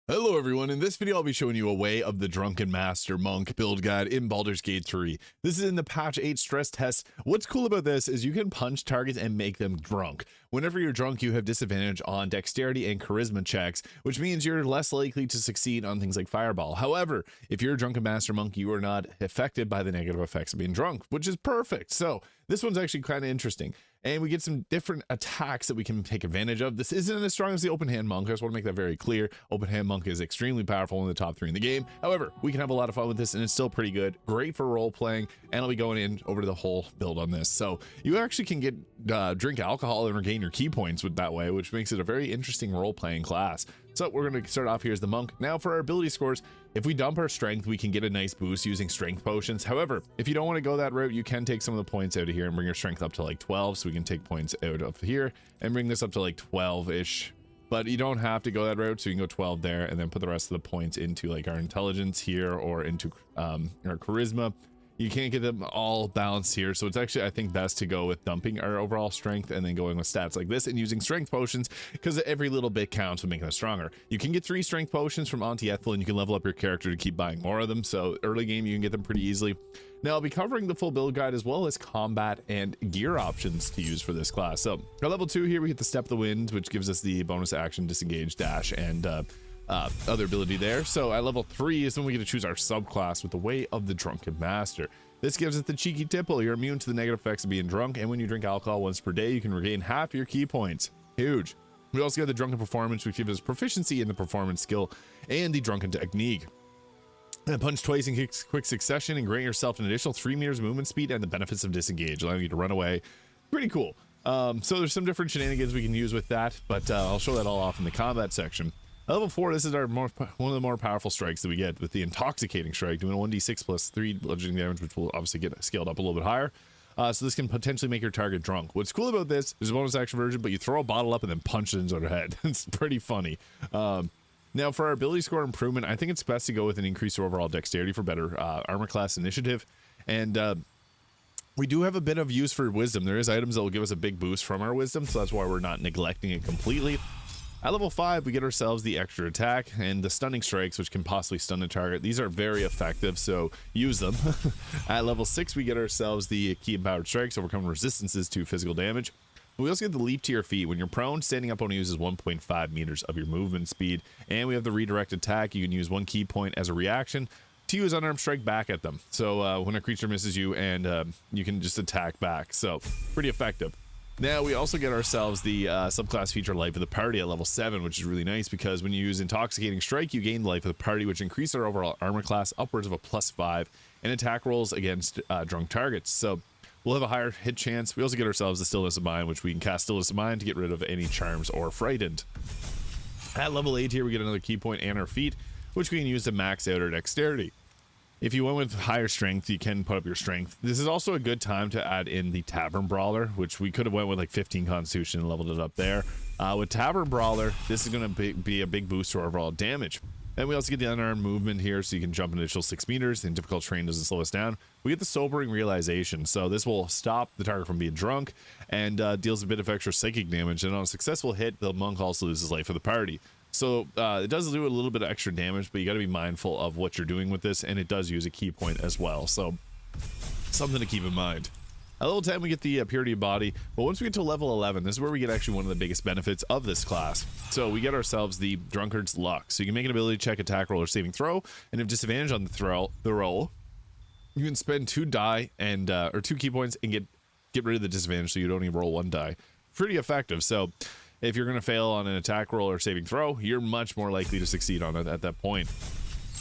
Hello everyone, in this video I'll be showing you a way of the Drunken Master Monk build guide in Baldur's Gate 3. This is in the patch 8 stress test. What's cool about this is you can punch targets and make them drunk. Whenever you're drunk, you have disadvantage on dexterity and charisma checks, which means you're less likely to succeed on things like fireball. However, if you're a Drunken Master Monk, you are not affected by the negative effects of being drunk, which is perfect. So this one's actually kind of interesting. And we get some different attacks that we can take advantage of. This isn't as strong as the open hand monk. I just want to make that very clear. Open hand monk is extremely powerful in the top 3 in the game. However, we can have a lot of fun with this and it's still pretty good. Great for role playing. And I'll be going in over the whole build on this. So you actually can get drink alcohol and regain your key points with that way, which makes it a very interesting role playing class. So we're going to start off here as the monk. Now for our ability scores, if we dump our strength, we can get a nice boost using strength potions. However, if you don't want to go that route, you can take some of the points out of here and bring your strength up to like 12. So we can take points out of here and bring this up to like 12-ish. But you don't have to go that route. So you can go 12 there and then put the rest of the points into like our intelligence here or into our charisma. You can't get them all balanced here, so it's actually, I think, best to go with dumping our overall strength and then going with stats like this and using strength potions, because every little bit counts with making us stronger. You can get 3 strength potions from Auntie Ethel and you can level up your character to keep buying more of them, so early game you can get them pretty easily. Now I'll be covering the full build guide as well as combat and gear options to use for this class. So at level 2 here we get the Step of the Wind, which gives us the bonus action, disengage, dash, and other ability there. So at level 3 is when we get to choose our subclass with the Way of the Drunken Master. This gives us the cheeky tipple. You're immune to the negative effects of being drunk, and when you drink alcohol once per day, you can regain half your key points. Huge. We also got the Drunken Performance, which gives us proficiency in the performance skill and the Drunken Technique. And punch twice in quick succession and grant yourself an additional 3 meters movement speed and the benefits of disengage, allowing you to run away. Pretty cool. So there's some different shenanigans we can use with that, but I'll show that all off in the combat section. At level 4, this is our one of the more powerful strikes that we get with the Intoxicating Strike, doing a 1d6 plus 3 bludgeoning damage, which will obviously get scaled up a little bit higher. So this can potentially make your target drunk. What's cool about this is a bonus action version, but you throw a bottle up and then punch it into their head. It's pretty funny. Now for our ability score improvement, I think it's best to go with an increased overall dexterity for better armor class initiative. And we do have a bit of use for wisdom. There is items that will give us a big boost from our wisdom, so that's why we're not neglecting it completely. At level 5, we get ourselves the extra attack and the stunning strikes, which can possibly stun a target. These are very effective, so use them. At level 6, we get ourselves the key empowered strikes, overcome resistances to physical damage. We also get the leap to your feet. When you're prone, standing up only uses 1.5 meters of your movement speed. And we have the redirect attack. You can use 1 key point as a reaction to use unarmed strike back at them. So when a creature misses you, and you can just attack back. So pretty effective. Now we also get ourselves the subclass feature Life of the Party at level 7, which is really nice because when you use Intoxicating Strike, you gain Life of the Party, which increases our overall armor class upwards of a +5 and attack rolls against drunk targets. So we'll have a higher hit chance. We also get ourselves the Stillness of Mind, which we can cast Stillness of Mind to get rid of any charms or frightened. At level 8 here, we get another key point and our feet, which we can use to max out our dexterity. If you went with higher strength, you can put up your strength. This is also a good time to add in the Tavern Brawler, which we could have went with like 15 Constitution and leveled it up there. With Tavern Brawler, this is going to be a big boost to our overall damage. And we also get the unarmed movement here, so you can jump an additional 6 meters, and difficult terrain doesn't slow us down. We get the Sobering Realization, so this will stop the target from being drunk and deals a bit of extra psychic damage. And on a successful hit, the monk also loses Life of the Party. So it does do a little bit of extra damage, but you got to be mindful of what you're doing with this, and it does use a key point as well, so something to keep in mind. At level 10, we get the Purity of Body, but once we get to level 11, this is where we get actually one of the biggest benefits of this class. So we get ourselves the Drunkard's Luck. So you can make an ability check, attack roll, or saving throw, and if disadvantage on the roll, you can spend 2 die and or 2 key points and get rid of the disadvantage, so you don't even roll 1 die. Pretty effective. So if you're going to fail on an attack roll or saving throw, you're much more likely to succeed on it at that point.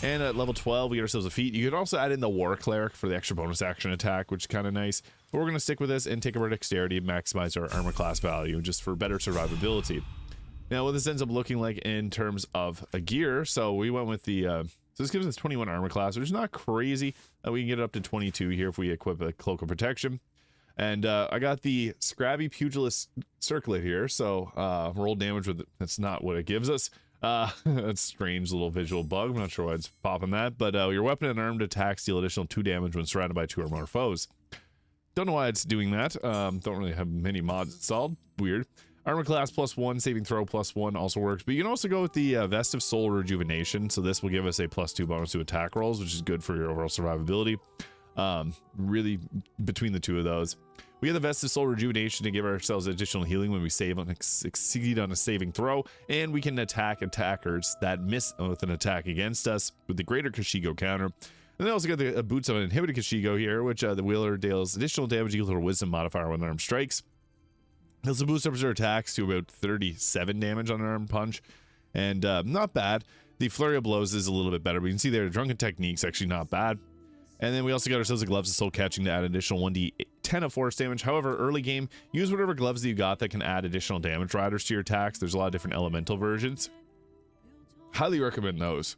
And at level 12, we get ourselves a feat. You can also add in the War Cleric for the extra bonus action attack, which is kind of nice. But we're going to stick with this and take our dexterity and maximize our armor class value just for better survivability. Now, what this ends up looking like in terms of a gear, so we went with the... so this gives us 21 armor class, which is not crazy. We can get it up to 22 here if we equip a Cloak of Protection. And I got the Scrabby Pugilist Circlet here, so roll damage with it. That's not what it gives us. That's a strange little visual bug. I'm not sure why it's popping that, but your weapon and armed attacks deal additional 2 damage when surrounded by 2 or more foes. Don't know why it's doing that. Don't really have many mods installed. Weird. Armor class +1, saving throw +1 also works, but you can also go with the Vest of Soul Rejuvenation. So this will give us a +2 bonus to attack rolls, which is good for your overall survivability. Really, between the two of those, we have the Vest of Soul Rejuvenation to give ourselves additional healing when we succeed on a saving throw, and we can attack attackers that miss with an attack against us with the Greater Kashigo counter. And then also got the Boots of Uninhibited Kashigo here, which the wielder deals additional damage equal to a Wisdom modifier when unarmed strikes. It also boosts up their attacks to about 37 damage on an armed punch, and not bad. The Flurry of Blows is a little bit better, but you can see there, Drunken Technique's actually not bad. And then we also got ourselves the Gloves of Soul Catching to add additional 1d10 of force damage. However, early game, use whatever gloves that you got that can add additional damage riders to your attacks. There's a lot of different elemental versions. Highly recommend those.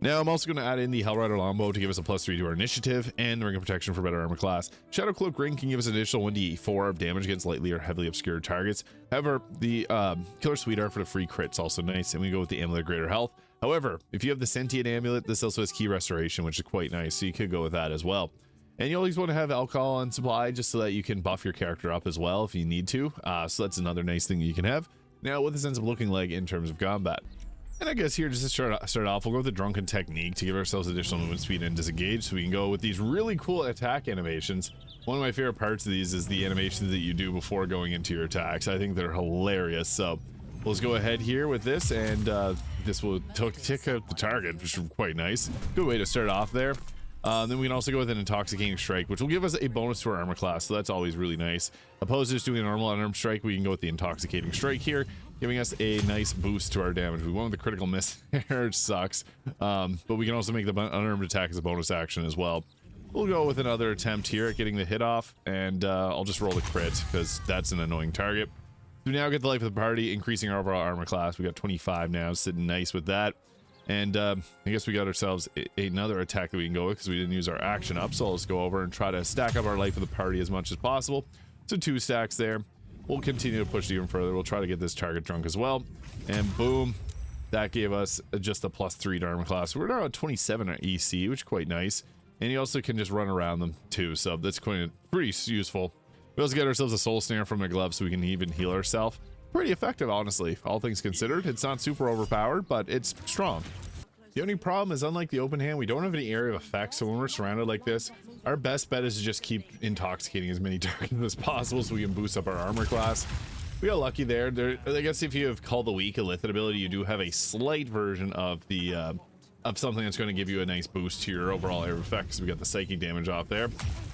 Now, I'm also going to add in the Hellrider Longbow to give us a +3 to our initiative, and the Ring of Protection for better armor class. Shadow Cloak Ring can give us an additional 1d4 of damage against lightly or heavily obscured targets. However, the Killer Sweetheart for the free crit's also nice, and we go with the Amulet of Greater Health. However, if you have the Sentient Amulet, this also has Key Restoration, which is quite nice, so you could go with that as well. And you always want to have alcohol on supply just so that you can buff your character up as well if you need to. So that's another nice thing you can have. Now, what this ends up looking like in terms of combat. And I guess here, just to start off, we'll go with the Drunken Technique to give ourselves additional movement speed and disengage, so we can go with these really cool attack animations. One of my favorite parts of these is the animations that you do before going into your attacks. I think they're hilarious. So let's go ahead here with this, and this will tick out the target, which is quite nice. Good way to start off there. Then we can also go with an Intoxicating Strike, which will give us a bonus to our armor class, so that's always really nice. Opposed to just doing a normal unarmed strike, we can go with the Intoxicating Strike here, giving us a nice boost to our damage. We went with the critical miss there, it sucks. But we can also make the unarmed attack as a bonus action as well. We'll go with another attempt here at getting the hit off, and I'll just roll the crit, because that's an annoying target. We now get the life of the party, increasing our overall armor class. We got 25 now, sitting nice with that. And I guess we got ourselves another attack that we can go with because we didn't use our action up. So let's go over and try to stack up our life of the party as much as possible. So 2 stacks there. We'll continue to push even further. We'll try to get this target drunk as well. And boom, that gave us just a +3 to armor class. We're now at 27 on EC, which is quite nice. And you also can just run around them too. So that's pretty useful. We also get ourselves a Soul Snare from a glove so we can even heal ourselves. Pretty effective, honestly, all things considered. It's not super overpowered, but it's strong. The only problem is, unlike the open hand, we don't have any area of effect, so when we're surrounded like this, our best bet is to just keep intoxicating as many targets as possible so we can boost up our armor class. We got lucky there. I guess if you have Call the Weak, a Lithid ability, you do have a slight version of the of something that's going to give you a nice boost to your overall area of effect, because we got the psychic damage off there.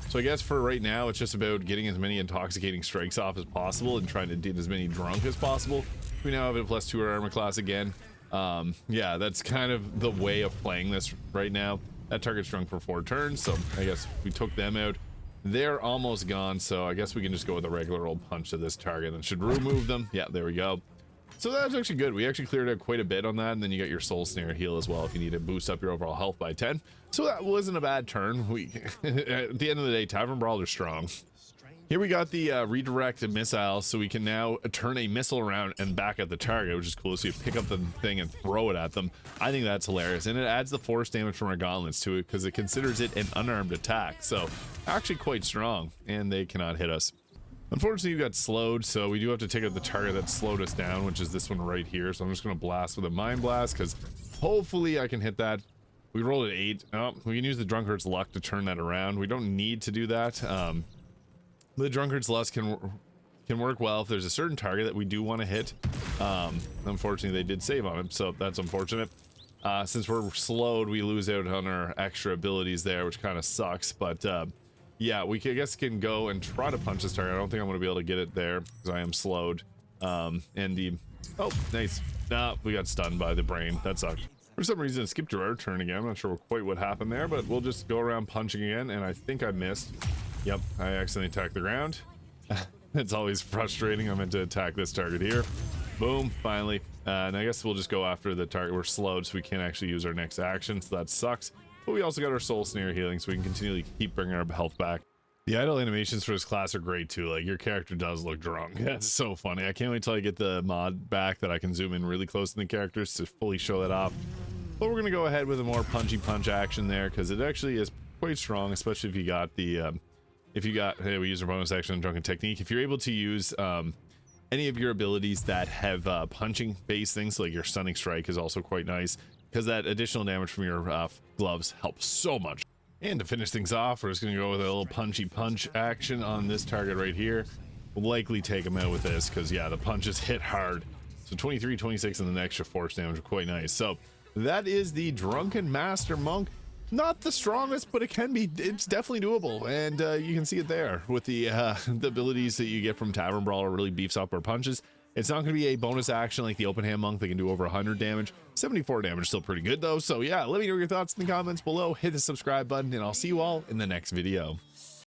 So I guess for right now, it's just about getting as many intoxicating strikes off as possible and trying to get as many drunk as possible. We now have a +2 our armor class again. Yeah, that's kind of the way of playing this right now. That target's drunk for 4 turns, so I guess we took them out. They're almost gone, so I guess we can just go with a regular old punch to this target and should remove them. Yeah, there we go. So that's actually good. We actually cleared out quite a bit on that, and then you got your Soul Snare heal as well if you need to boost up your overall health by 10. So that wasn't a bad turn. At the end of the day, Tavern Brawl are strong. Here we got the redirect missile, so we can now turn a missile around and back at the target, which is cool. So you pick up the thing and throw it at them. I think that's hilarious, and it adds the force damage from our gauntlets to it because it considers it an unarmed attack. So actually quite strong, and they cannot hit us. Unfortunately, you got slowed, so we do have to take out the target that slowed us down, which is this one right here. So I'm just going to blast with a Mind Blast, because hopefully I can hit that. We rolled an 8. Oh, we can use the Drunkard's Luck to turn that around. We don't need to do that. The Drunkard's Lust can work well if there's a certain target that we do want to hit. Unfortunately, they did save on him, so that's unfortunate. Since we're slowed, we lose out on our extra abilities there, which kind of sucks, but yeah, I guess can go and try to punch this target. I don't think I'm going to be able to get it there because I am slowed. Oh, nice. Nah, we got stunned by the brain. That sucked. For some reason, it skipped our turn again. I'm not sure quite what happened there, but we'll just go around punching again, and I think I missed. Yep, I accidentally attacked the ground. It's always frustrating. I meant to attack this target here. Boom, finally. And I guess we'll just go after the target. We're slowed, so we can't actually use our next action, so that sucks. But we also got our Soul Snare healing, so we can continually keep bringing our health back. The idle animations for this class are great too. Like, your character does look drunk. That's so funny. I can't wait till I get the mod back that I can zoom in really close to the characters to fully show that off. But we're gonna go ahead with a more punchy punch action there, because it actually is quite strong, especially if you got the hey, we use our bonus action on Drunken Technique. If you're able to use any of your abilities that have punching based things, like your stunning strike is also quite nice, because that additional damage from your gloves helps so much. And to finish things off, we're just going to go with a little punchy punch action on this target right here. We'll likely take him out with this because, yeah, the punches hit hard. So 23, 26, and the extra force damage are quite nice. So that is the Drunken Master Monk. Not the strongest, but it's definitely doable. And you can see it there with the abilities that you get from Tavern Brawler really beefs up our punches. It's not going to be a bonus action like the Open Hand Monk that can do over 100 damage. 74 damage is still pretty good though. So yeah, let me know your thoughts in the comments below. Hit the subscribe button and I'll see you all in the next video.